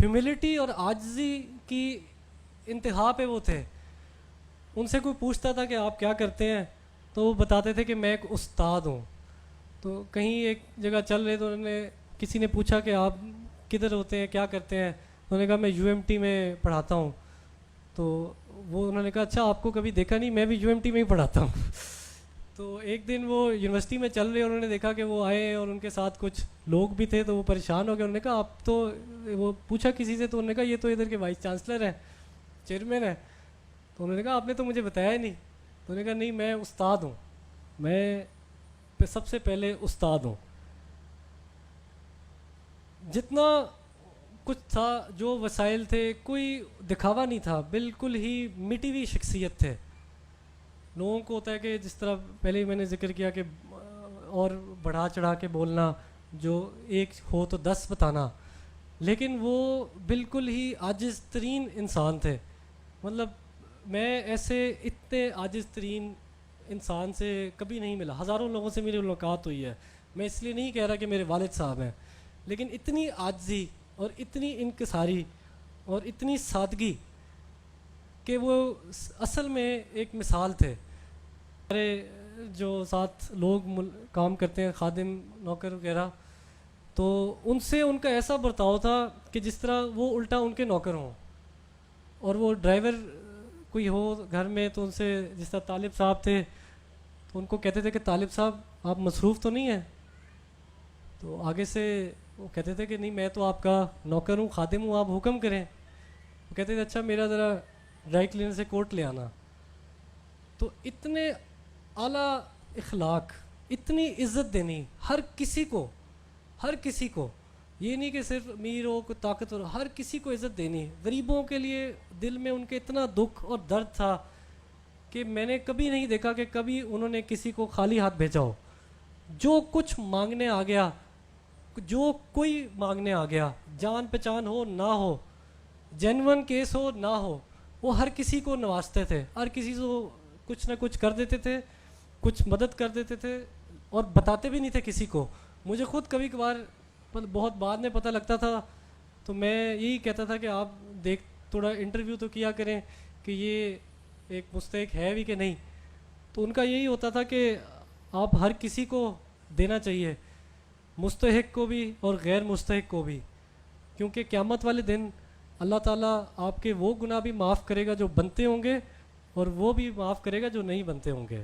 Humility اور عاجزی کی انتہا پہ وہ تھے. ان سے کوئی پوچھتا تھا کہ آپ کیا کرتے ہیں تو وہ بتاتے تھے کہ میں ایک استاد ہوں. تو کہیں ایک جگہ چل رہے تو انہوں نے کسی نے پوچھا کہ آپ کدھر ہوتے ہیں, کیا کرتے ہیں؟ انہوں نے کہا میں یو ایم ٹی میں پڑھاتا ہوں. تو وہ انہوں نے کہا اچھا آپ کو کبھی دیکھا نہیں, میں بھی یو ایم ٹی میں ہی پڑھاتا ہوں. تو ایک دن وہ یونیورسٹی میں چل رہے, انہوں نے دیکھا کہ وہ آئے اور ان کے ساتھ کچھ لوگ بھی تھے, تو وہ پریشان ہو گئے. انہوں نے کہا آپ تو, وہ پوچھا کسی سے تو انہوں نے کہا یہ تو ادھر کے وائس چانسلر ہیں, چیئرمین ہیں. تو انہوں نے کہا آپ نے تو مجھے بتایا ہی نہیں. تو انہوں نے کہا نہیں میں استاد ہوں, میں سب سے پہلے استاد ہوں. جتنا کچھ تھا, جو وسائل تھے, کوئی دکھاوا نہیں تھا, بالکل ہی مٹی ہوئی شخصیت تھے. لوگوں کو ہوتا ہے کہ جس طرح پہلے ہی میں نے ذکر کیا کہ اور بڑھا چڑھا کے بولنا, جو ایک ہو تو 10 بتانا, لیکن وہ بالکل ہی عاجز ترین انسان تھے. مطلب میں ایسے اتنے عاجز ترین انسان سے کبھی نہیں ملا. ہزاروں لوگوں سے میری ملاقات ہوئی ہے, میں اس لیے نہیں کہہ رہا کہ میرے والد صاحب ہیں, لیکن اتنی عاجزی اور اتنی انکساری اور اتنی سادگی کہ وہ اصل میں ایک مثال تھے. ہمارے جو ساتھ لوگ کام کرتے ہیں, خادم نوکر وغیرہ, تو ان سے ان کا ایسا برتاؤ تھا کہ جس طرح وہ الٹا ان کے نوکر ہوں. اور وہ ڈرائیور کوئی ہو گھر میں تو ان سے, جس طرح طالب صاحب تھے تو ان کو کہتے تھے کہ طالب صاحب آپ مصروف تو نہیں ہیں؟ تو آگے سے وہ کہتے تھے کہ نہیں میں تو آپ کا نوکر ہوں, خادم ہوں, آپ حکم کریں. وہ کہتے تھے اچھا میرا ذرا ڈرائی کلینر سے کوٹ لے آنا. تو اتنے اعلیٰ اخلاق, اتنی عزت دینی ہر کسی کو, ہر کسی کو, یہ نہیں کہ صرف امیر ہو کوئی طاقتور, ہر کسی کو عزت دینی. غریبوں کے لیے دل میں ان کے اتنا دکھ اور درد تھا کہ میں نے کبھی نہیں دیکھا کہ کبھی انہوں نے کسی کو خالی ہاتھ بھیجا ہو. جو کچھ مانگنے آ گیا, جو کوئی مانگنے آ گیا, جان پہچان ہو نہ ہو, جینون کیس ہو نہ ہو, وہ ہر کسی کو نوازتے تھے, ہر کسی کو کچھ نہ کچھ کر دیتے تھے, کچھ مدد کر دیتے تھے, اور بتاتے بھی نہیں تھے کسی کو. مجھے خود کبھی کبھار بہت بعد میں پتہ لگتا تھا, تو میں یہی کہتا تھا کہ آپ تھوڑا انٹرویو تو کیا کریں کہ یہ ایک مستحق ہے بھی کہ نہیں. تو ان کا یہی ہوتا تھا کہ آپ ہر کسی کو دینا چاہیے, مستحق کو بھی اور غیر مستحق کو بھی, کیونکہ قیامت والے دن اللہ تعالیٰ آپ کے وہ گناہ بھی معاف کرے گا جو بنتے ہوں گے, اور وہ بھی معاف کرے گا جو نہیں بنتے ہوں گے.